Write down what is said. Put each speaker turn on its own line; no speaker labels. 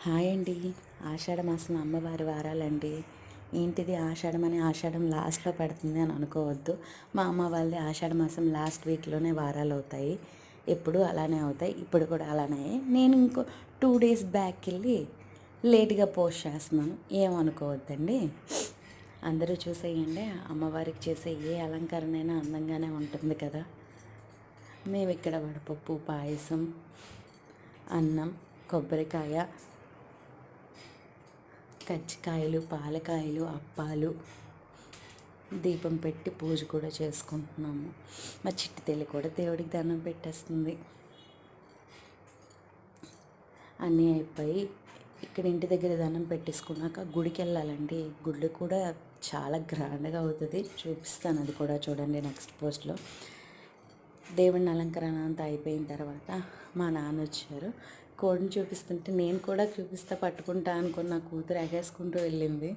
Hi అండి. ఆషాఢ మాసం అమ్మవారి వారాలండి. ఏంటిది ఆషాఢం అని ఆషాఢం లాస్ట్లో పడుతుంది అని అనుకోవద్దు. మా అమ్మ వాళ్ళది ఆషాఢ మాసం లాస్ట్ వీక్లోనే వారాలు అవుతాయి. ఎప్పుడు అలానే అవుతాయి. ఇప్పుడు కూడా అలానే నేను ఇంకో 2 days బ్యాక్ వెళ్ళి లేట్గా పోస్ట్ చేస్తున్నాను, ఏమనుకోవద్దండి. అందరూ చూసేయండి. అమ్మవారికి చేసే ఏ అలంకరణ అయినా అందంగానే ఉంటుంది కదా. మేము ఇక్కడ వడపప్పు, పాయసం, అన్నం, కొబ్బరికాయ, కజ్జికాయలు, పాలకాయలు, అప్పాలు, దీపం పెట్టి పూజ కూడా చేసుకుంటున్నాము. మా చిట్టి తల్లి కూడా దేవుడికి దండం పెట్టేస్తుంది. అన్నీ అయిపోయి ఇక్కడ ఇంటి దగ్గర దండం పెట్టేసుకున్నాక గుడికి వెళ్ళాలండి. గుడి కూడా చాలా గ్రాండ్గా అవుతుంది, చూపిస్తాను. అది కూడా చూడండి నెక్స్ట్ పోస్ట్లో. దేవుడిని అలంకరణ అంతా అయిపోయిన తర్వాత మా నాన్న వచ్చారు. కోడిని చూపిస్తుంటే నేను కూడా చూపిస్తా, పట్టుకుంటా అనుకున్న కూతురు ఎగేసుకుంటూ వెళ్ళింది.